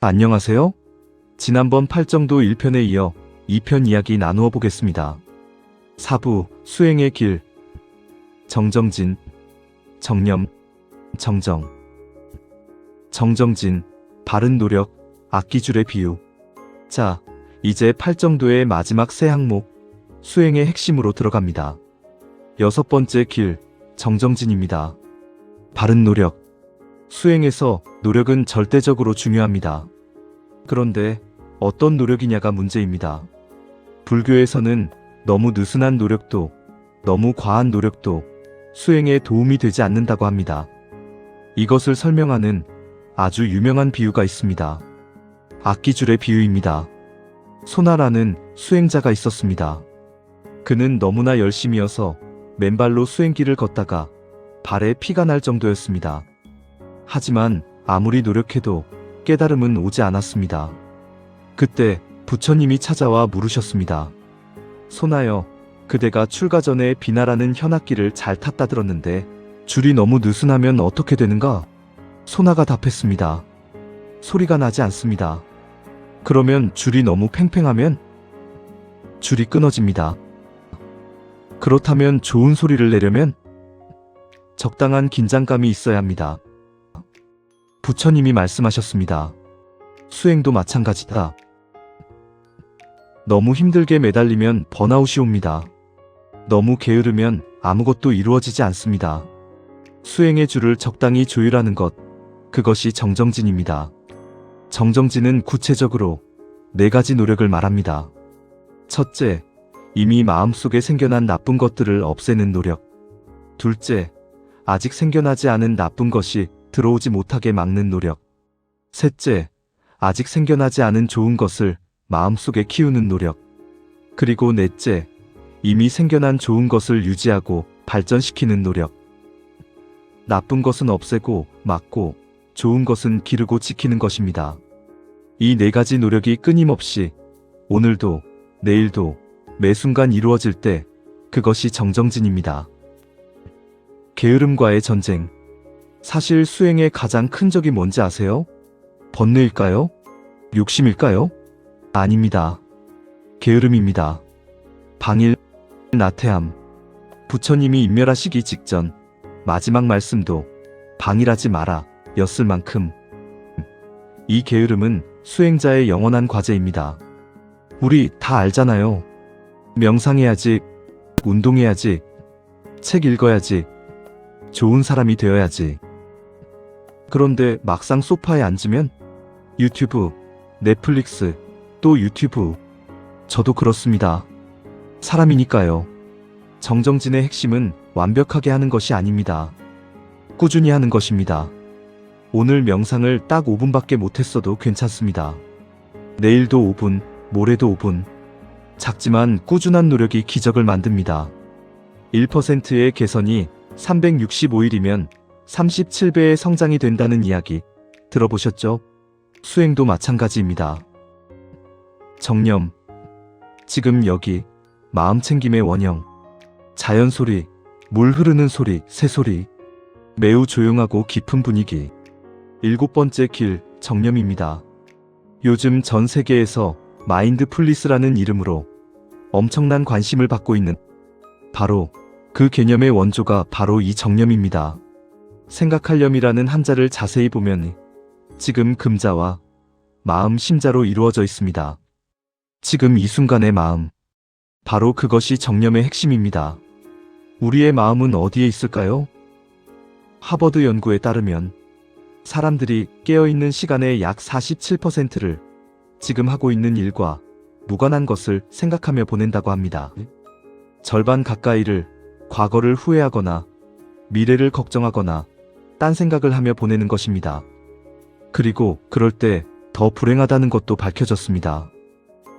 안녕하세요. 지난번 팔정도 1편에 이어 2편 이야기 나누어 보겠습니다. 사부, 수행의 길. 정정진, 정념, 정정. 정정진, 바른 노력, 악기줄의 비유. 자, 이제 팔정도의 마지막 세 항목, 수행의 핵심으로 들어갑니다. 6번째 길, 정정진입니다. 바른 노력. 수행에서 노력은 절대적으로 중요합니다. 그런데 어떤 노력이냐가 문제입니다. 불교에서는 너무 느슨한 노력도, 너무 과한 노력도 수행에 도움이 되지 않는다고 합니다. 이것을 설명하는 아주 유명한 비유가 있습니다. 악기줄의 비유입니다. 소나라는 수행자가 있었습니다. 그는 너무나 열심이어서 맨발로 수행길을 걷다가 발에 피가 날 정도였습니다. 하지만 아무리 노력해도 깨달음은 오지 않았습니다. 그때 부처님이 찾아와 물으셨습니다. 소나여, 그대가 출가 전에 비나라는 현악기를 잘 탔다 들었는데 줄이 너무 느슨하면 어떻게 되는가? 소나가 답했습니다. 소리가 나지 않습니다. 그러면 줄이 너무 팽팽하면? 줄이 끊어집니다. 그렇다면 좋은 소리를 내려면? 적당한 긴장감이 있어야 합니다. 부처님이 말씀하셨습니다. 수행도 마찬가지다. 너무 힘들게 매달리면 번아웃이 옵니다. 너무 게으르면 아무것도 이루어지지 않습니다. 수행의 줄을 적당히 조율하는 것, 그것이 정정진입니다. 정정진은 구체적으로 4가지 노력을 말합니다. 첫째, 이미 마음속에 생겨난 나쁜 것들을 없애는 노력. 둘째, 아직 생겨나지 않은 나쁜 것이 들어오지 못하게 막는 노력. 셋째, 아직 생겨나지 않은 좋은 것을 마음속에 키우는 노력. 그리고 넷째, 이미 생겨난 좋은 것을 유지하고 발전시키는 노력. 나쁜 것은 없애고 막고 좋은 것은 기르고 지키는 것입니다. 이 4가지 노력이 끊임없이 오늘도 내일도 매 순간 이루어질 때 그것이 정정진입니다. 게으름과의 전쟁. 사실 수행의 가장 큰 적이 뭔지 아세요? 번뇌일까요? 욕심일까요? 아닙니다. 게으름입니다. 방일, 나태함. 부처님이 인멸하시기 직전 마지막 말씀도 방일하지 마라 였을 만큼 이 게으름은 수행자의 영원한 과제입니다. 우리 다 알잖아요. 명상해야지, 운동해야지, 책 읽어야지, 좋은 사람이 되어야지. 그런데 막상 소파에 앉으면 유튜브, 넷플릭스, 또 유튜브. 저도 그렇습니다. 사람이니까요. 정정진의 핵심은 완벽하게 하는 것이 아닙니다. 꾸준히 하는 것입니다. 오늘 명상을 딱 5분밖에 못했어도 괜찮습니다. 내일도 5분, 모레도 5분. 작지만 꾸준한 노력이 기적을 만듭니다. 1%의 개선이 365일이면 37배의 성장이 된다는 이야기 들어보셨죠? 수행도 마찬가지입니다. 정념. 지금 여기 마음 챙김의 원형. 자연 소리, 물 흐르는 소리, 새소리. 매우 조용하고 깊은 분위기. 7번째 길, 정념입니다. 요즘 전 세계에서 마인드풀리스라는 이름으로 엄청난 관심을 받고 있는 바로 그 개념의 원조가 바로 이 정념입니다. 생각하렴이라는 한자를 자세히 보면 지금 금자와 마음 심자로 이루어져 있습니다. 지금 이 순간의 마음. 바로 그것이 정념의 핵심입니다. 우리의 마음은 어디에 있을까요? 하버드 연구에 따르면 사람들이 깨어있는 시간의 약 47%를 지금 하고 있는 일과 무관한 것을 생각하며 보낸다고 합니다. 절반 가까이를 과거를 후회하거나 미래를 걱정하거나 딴 생각을 하며 보내는 것입니다. 그리고 그럴 때 더 불행하다는 것도 밝혀졌습니다.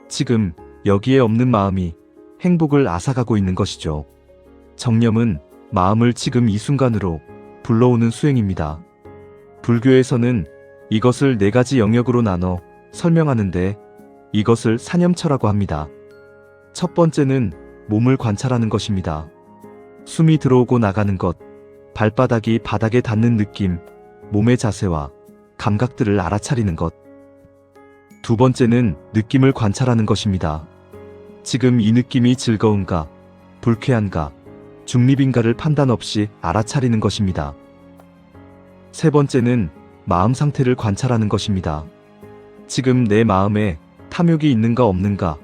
지금 여기에 없는 마음이 행복을 앗아가고 있는 것이죠. 정념은 마음을 지금 이 순간으로 불러오는 수행입니다. 불교에서는 이것을 4가지 영역으로 나눠 설명하는데 이것을 사념처라고 합니다. 첫 번째는 몸을 관찰하는 것입니다. 숨이 들어오고 나가는 것, 발바닥이 바닥에 닿는 느낌, 몸의 자세와 감각들을 알아차리는 것. 두 번째는 느낌을 관찰하는 것입니다. 지금 이 느낌이 즐거운가, 불쾌한가, 중립인가를 판단 없이 알아차리는 것입니다. 세 번째는 마음 상태를 관찰하는 것입니다. 지금 내 마음에 탐욕이 있는가 없는가,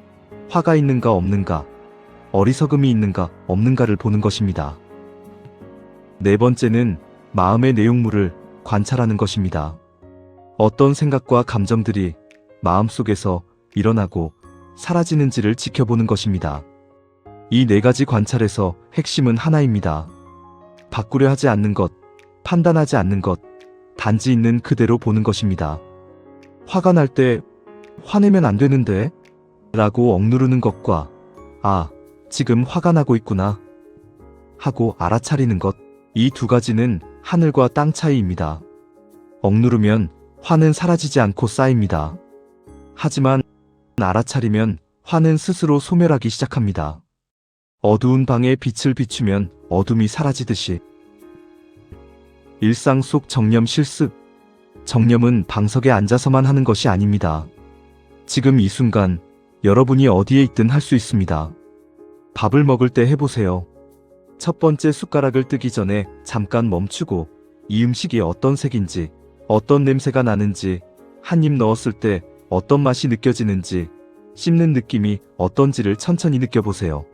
화가 있는가 없는가, 어리석음이 있는가 없는가를 보는 것입니다. 네 번째는 마음의 내용물을 관찰하는 것입니다. 어떤 생각과 감정들이 마음속에서 일어나고 사라지는지를 지켜보는 것입니다. 이 네 가지 관찰에서 핵심은 하나입니다. 바꾸려 하지 않는 것, 판단하지 않는 것, 단지 있는 그대로 보는 것입니다. 화가 날 때 화내면 안 되는데? 라고 억누르는 것과 아, 지금 화가 나고 있구나 하고 알아차리는 것, 이 두 가지는 하늘과 땅 차이입니다. 억누르면 화는 사라지지 않고 쌓입니다. 하지만 알아차리면 화는 스스로 소멸하기 시작합니다. 어두운 방에 빛을 비추면 어둠이 사라지듯이. 일상 속 정념 실습. 정념은 방석에 앉아서만 하는 것이 아닙니다. 지금 이 순간 여러분이 어디에 있든 할 수 있습니다. 밥을 먹을 때 해보세요. 첫 번째 숟가락을 뜨기 전에 잠깐 멈추고 이 음식이 어떤 색인지, 어떤 냄새가 나는지, 한 입 넣었을 때 어떤 맛이 느껴지는지, 씹는 느낌이 어떤지를 천천히 느껴보세요.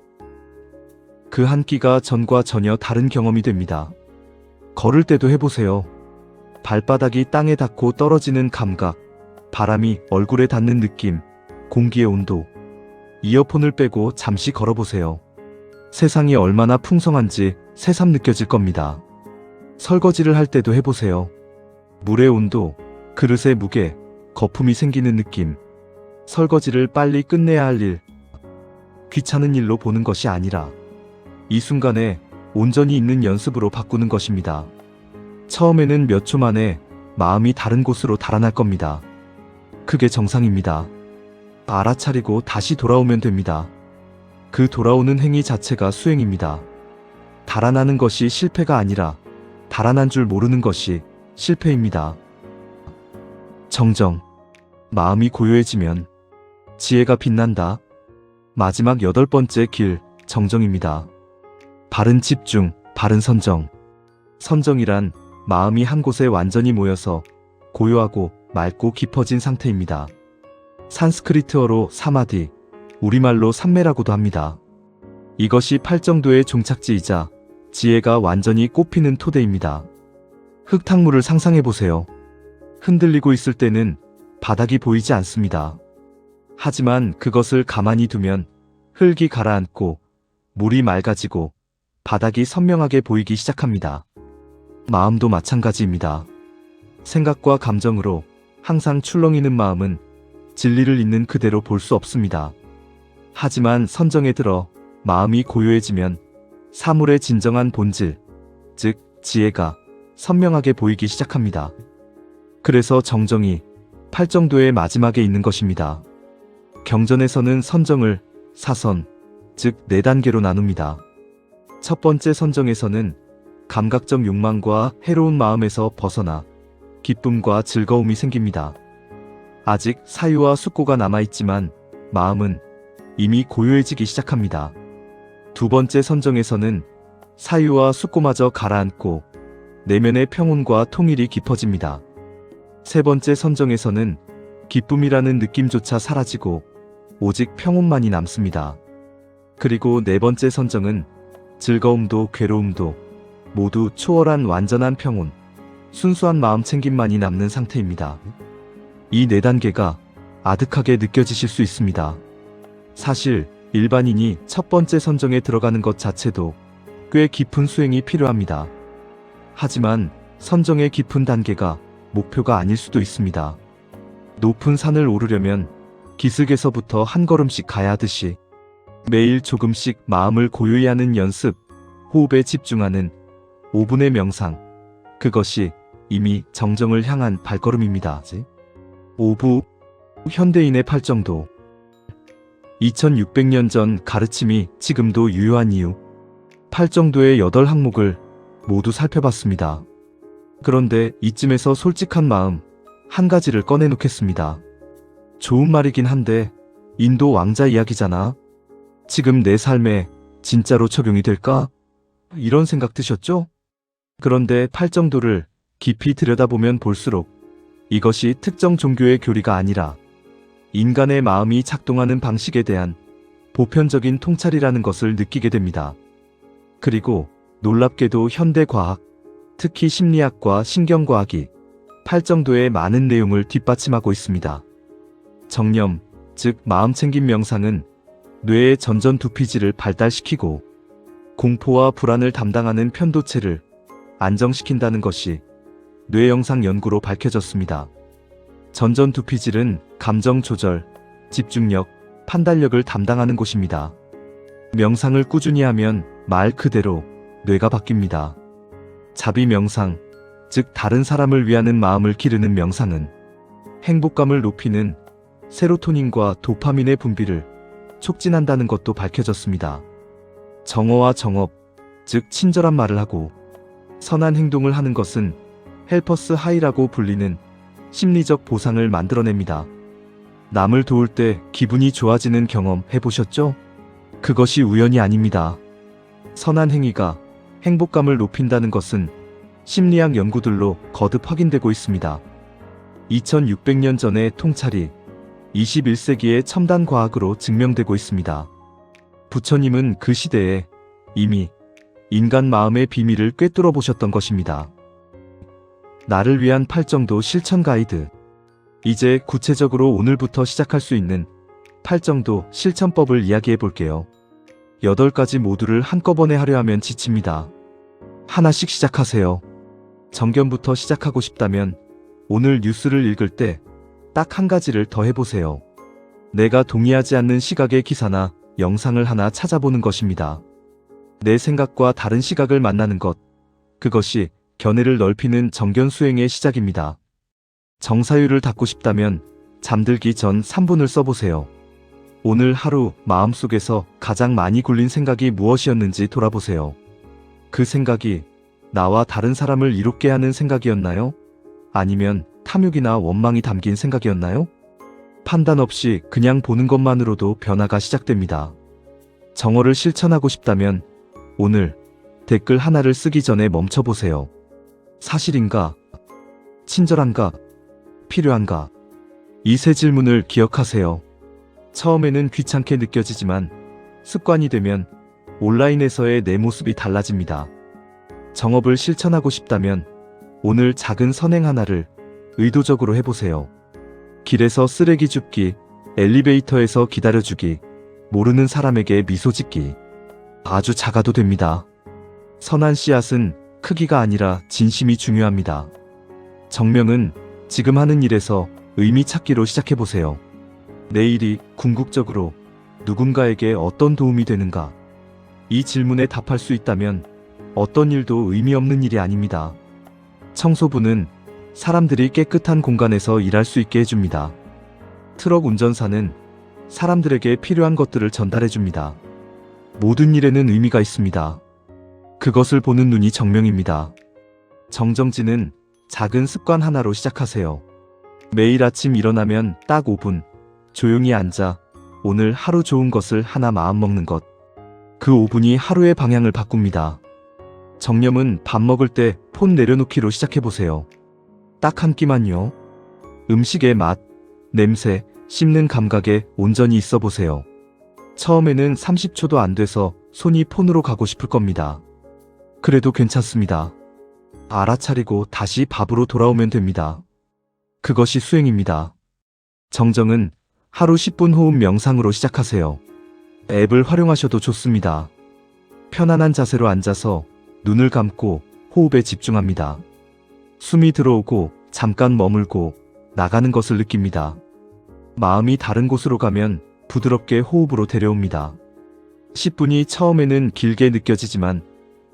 그 한 끼가 전과 전혀 다른 경험이 됩니다. 걸을 때도 해보세요. 발바닥이 땅에 닿고 떨어지는 감각, 바람이 얼굴에 닿는 느낌, 공기의 온도. 이어폰을 빼고 잠시 걸어보세요. 세상이 얼마나 풍성한지 새삼 느껴질 겁니다. 설거지를 할 때도 해보세요. 물의 온도, 그릇의 무게, 거품이 생기는 느낌. 설거지를 빨리 끝내야 할 일, 귀찮은 일로 보는 것이 아니라 이 순간에 온전히 있는 연습으로 바꾸는 것입니다. 처음에는 몇 초 만에 마음이 다른 곳으로 달아날 겁니다. 그게 정상입니다. 알아차리고 다시 돌아오면 됩니다. 그 돌아오는 행위 자체가 수행입니다. 달아나는 것이 실패가 아니라 달아난 줄 모르는 것이 실패입니다. 정정. 마음이 고요해지면 지혜가 빛난다. 마지막 8번째 길, 정정입니다. 바른 집중, 바른 선정. 선정이란 마음이 한 곳에 완전히 모여서 고요하고 맑고 깊어진 상태입니다. 산스크리트어로 사마디, 우리말로 삼매라고도 합니다. 이것이 팔정도의 종착지이자 지혜가 완전히 꽃피는 토대입니다. 흙탕물을 상상해보세요. 흔들리고 있을 때는 바닥이 보이지 않습니다. 하지만 그것을 가만히 두면 흙이 가라앉고 물이 맑아지고 바닥이 선명하게 보이기 시작합니다. 마음도 마찬가지입니다. 생각과 감정으로 항상 출렁이는 마음은 진리를 있는 그대로 볼 수 없습니다. 하지만 선정에 들어 마음이 고요해지면 사물의 진정한 본질, 즉 지혜가 선명하게 보이기 시작합니다. 그래서 정정이 팔정도의 마지막에 있는 것입니다. 경전에서는 선정을 사선, 즉 4단계로 나눕니다. 첫 번째 선정에서는 감각적 욕망과 해로운 마음에서 벗어나 기쁨과 즐거움이 생깁니다. 아직 사유와 숙고가 남아있지만 마음은 이미 고요해지기 시작합니다. 두 번째 선정에서는 사유와 숙고마저 가라앉고 내면의 평온과 통일이 깊어집니다. 세 번째 선정에서는 기쁨이라는 느낌조차 사라지고 오직 평온만이 남습니다. 그리고 네 번째 선정은 즐거움도 괴로움도 모두 초월한 완전한 평온, 순수한 마음 챙김만이 남는 상태입니다. 이 4단계가 아득하게 느껴지실 수 있습니다. 사실 일반인이 첫 번째 선정에 들어가는 것 자체도 꽤 깊은 수행이 필요합니다. 하지만 선정의 깊은 단계가 목표가 아닐 수도 있습니다. 높은 산을 오르려면 기슭에서부터 한 걸음씩 가야 하듯이 매일 조금씩 마음을 고요히 하는 연습, 호흡에 집중하는 5분의 명상, 그것이 이미 정정을 향한 발걸음입니다. 5부, 현대인의 팔정도. 2600년 전 가르침이 지금도 유효한 이유. 팔정도의 8항목을 모두 살펴봤습니다. 그런데 이쯤에서 솔직한 마음 한 가지를 꺼내놓겠습니다. 좋은 말이긴 한데 인도 왕자 이야기잖아. 지금 내 삶에 진짜로 적용이 될까? 이런 생각 드셨죠? 그런데 팔정도를 깊이 들여다보면 볼수록 이것이 특정 종교의 교리가 아니라 인간의 마음이 작동하는 방식에 대한 보편적인 통찰이라는 것을 느끼게 됩니다. 그리고 놀랍게도 현대 과학, 특히 심리학과 신경과학이 팔정도의 많은 내용을 뒷받침하고 있습니다. 정념, 즉 마음챙김 명상은 뇌의 전전두피질을 발달시키고 공포와 불안을 담당하는 편도체를 안정시킨다는 것이 뇌영상 연구로 밝혀졌습니다. 전전두피질은 감정 조절, 집중력, 판단력을 담당하는 곳입니다. 명상을 꾸준히 하면 말 그대로 뇌가 바뀝니다. 자비 명상, 즉 다른 사람을 위하는 마음을 기르는 명상은 행복감을 높이는 세로토닌과 도파민의 분비를 촉진한다는 것도 밝혀졌습니다. 정어와 정업, 즉 친절한 말을 하고 선한 행동을 하는 것은 헬퍼스 하이라고 불리는 심리적 보상을 만들어냅니다. 남을 도울 때 기분이 좋아지는 경험 해보셨죠? 그것이 우연이 아닙니다. 선한 행위가 행복감을 높인다는 것은 심리학 연구들로 거듭 확인되고 있습니다. 2600년 전의 통찰이 21세기의 첨단 과학으로 증명되고 있습니다. 부처님은 그 시대에 이미 인간 마음의 비밀을 꿰뚫어 보셨던 것입니다. 나를 위한 팔정도 실천 가이드. 이제 구체적으로 오늘부터 시작할 수 있는 팔정도 실천법을 이야기해 볼게요. 8가지 모두를 한꺼번에 하려 하면 지칩니다. 하나씩 시작하세요. 정견부터 시작하고 싶다면 오늘 뉴스를 읽을 때 딱 한 가지를 더 해보세요. 내가 동의하지 않는 시각의 기사나 영상을 하나 찾아보는 것입니다. 내 생각과 다른 시각을 만나는 것, 그것이 견해를 넓히는 정견 수행의 시작입니다. 정사유를 닫고 싶다면 잠들기 전 3분을 써보세요. 오늘 하루 마음속에서 가장 많이 굴린 생각이 무엇이었는지 돌아보세요. 그 생각이 나와 다른 사람을 이롭게 하는 생각이었나요? 아니면 탐욕이나 원망이 담긴 생각이었나요? 판단 없이 그냥 보는 것만으로도 변화가 시작됩니다. 정어를 실천하고 싶다면 오늘 댓글 하나를 쓰기 전에 멈춰보세요. 사실인가? 친절한가? 필요한가? 이 세 질문을 기억하세요. 처음에는 귀찮게 느껴지지만 습관이 되면 온라인에서의 내 모습이 달라집니다. 정업을 실천하고 싶다면 오늘 작은 선행 하나를 의도적으로 해보세요. 길에서 쓰레기 줍기, 엘리베이터에서 기다려주기, 모르는 사람에게 미소 짓기. 아주 작아도 됩니다. 선한 씨앗은 크기가 아니라 진심이 중요합니다. 정명은 지금 하는 일에서 의미 찾기로 시작해보세요. 내일이 궁극적으로 누군가에게 어떤 도움이 되는가? 이 질문에 답할 수 있다면 어떤 일도 의미 없는 일이 아닙니다. 청소부는 사람들이 깨끗한 공간에서 일할 수 있게 해줍니다. 트럭 운전사는 사람들에게 필요한 것들을 전달해줍니다. 모든 일에는 의미가 있습니다. 그것을 보는 눈이 정명입니다. 정정지는 작은 습관 하나로 시작하세요. 매일 아침 일어나면 딱 5분 조용히 앉아 오늘 하루 좋은 것을 하나 마음먹는 것. 그 5분이 하루의 방향을 바꿉니다. 정념은 밥 먹을 때 폰 내려놓기로 시작해보세요. 딱 한 끼만요. 음식의 맛, 냄새, 씹는 감각에 온전히 있어보세요. 처음에는 30초도 안 돼서 손이 폰으로 가고 싶을 겁니다. 그래도 괜찮습니다. 알아차리고 다시 밥으로 돌아오면 됩니다. 그것이 수행입니다. 정정은 하루 10분 호흡 명상으로 시작하세요. 앱을 활용하셔도 좋습니다. 편안한 자세로 앉아서 눈을 감고 호흡에 집중합니다. 숨이 들어오고 잠깐 머물고 나가는 것을 느낍니다. 마음이 다른 곳으로 가면 부드럽게 호흡으로 데려옵니다. 10분이 처음에는 길게 느껴지지만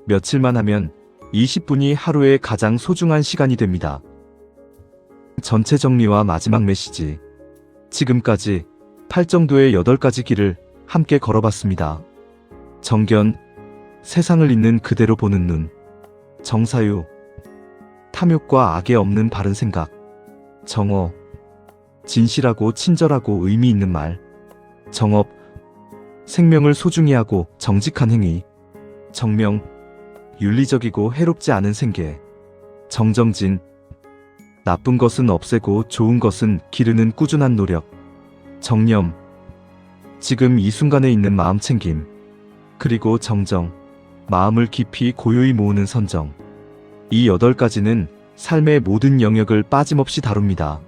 며칠만 하면 20분이 하루의 가장 소중한 시간이 됩니다. 전체 정리와 마지막 메시지. 지금까지 팔정도의 8가지 길을 함께 걸어봤습니다. 정견, 세상을 있는 그대로 보는 눈. 정사유, 탐욕과 악에 없는 바른 생각. 정어, 진실하고 친절하고 의미 있는 말. 정업, 생명을 소중히 하고 정직한 행위. 정명, 윤리적이고 해롭지 않은 생계. 정정진, 나쁜 것은 없애고 좋은 것은 기르는 꾸준한 노력. 정념, 지금 이 순간에 있는 마음 챙김. 그리고 정정, 마음을 깊이 고요히 모으는 선정. 이 8가지는 삶의 모든 영역을 빠짐없이 다룹니다.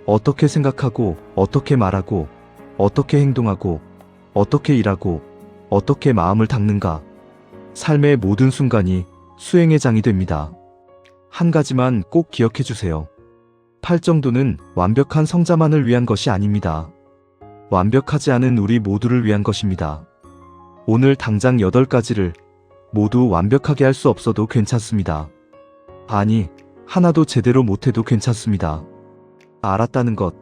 어떻게 생각하고, 어떻게 말하고, 어떻게 행동하고, 어떻게 일하고, 어떻게 마음을 닦는가. 삶의 모든 순간이 수행의 장이 됩니다. 한 가지만 꼭 기억해 주세요. 팔정도는 완벽한 성자만을 위한 것이 아닙니다. 완벽하지 않은 우리 모두를 위한 것입니다. 오늘 당장 8가지를 모두 완벽하게 할 수 없어도 괜찮습니다. 아니, 하나도 제대로 못해도 괜찮습니다. 알았다는 것,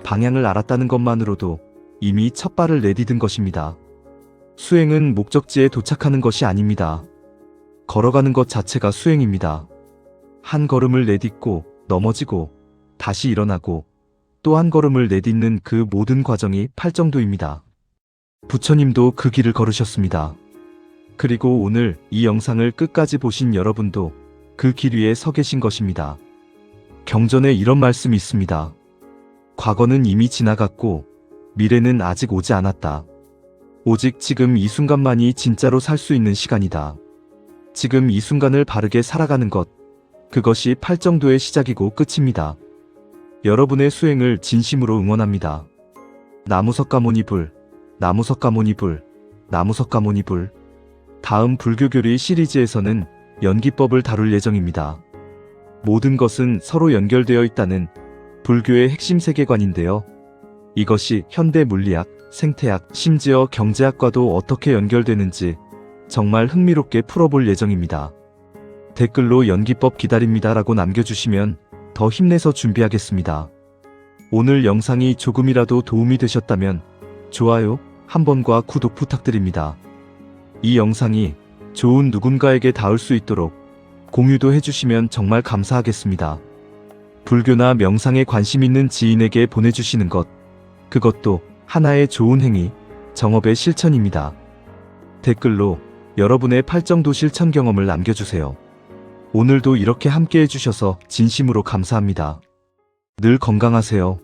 방향을 알았다는 것만으로도 이미 첫 발을 내디딘 것입니다. 수행은 목적지에 도착하는 것이 아닙니다. 걸어가는 것 자체가 수행입니다. 한 걸음을 내딛고 넘어지고 다시 일어나고 또 한 걸음을 내딛는 그 모든 과정이 팔정도입니다. 부처님도 그 길을 걸으셨습니다. 그리고 오늘 이 영상을 끝까지 보신 여러분도 그 길 위에 서 계신 것입니다. 경전에 이런 말씀이 있습니다. 과거는 이미 지나갔고 미래는 아직 오지 않았다. 오직 지금 이 순간만이 진짜로 살 수 있는 시간이다. 지금 이 순간을 바르게 살아가는 것, 그것이 팔정도의 시작이고 끝입니다. 여러분의 수행을 진심으로 응원합니다. 나무석가모니불, 나무석가모니불, 나무석가모니불. 다음 불교교리 시리즈에서는 연기법을 다룰 예정입니다. 모든 것은 서로 연결되어 있다는 불교의 핵심 세계관인데요. 이것이 현대 물리학, 생태학, 심지어 경제학과도 어떻게 연결되는지 정말 흥미롭게 풀어볼 예정입니다. 댓글로 연기법 기다립니다라고 남겨주시면 더 힘내서 준비하겠습니다. 오늘 영상이 조금이라도 도움이 되셨다면 좋아요 한 번과 구독 부탁드립니다. 이 영상이 좋은 누군가에게 닿을 수 있도록 공유도 해주시면 정말 감사하겠습니다. 불교나 명상에 관심 있는 지인에게 보내주시는 것, 그것도 하나의 좋은 행위, 정업의 실천입니다. 댓글로 여러분의 팔정도 실천 경험을 남겨주세요. 오늘도 이렇게 함께 해주셔서 진심으로 감사합니다. 늘 건강하세요.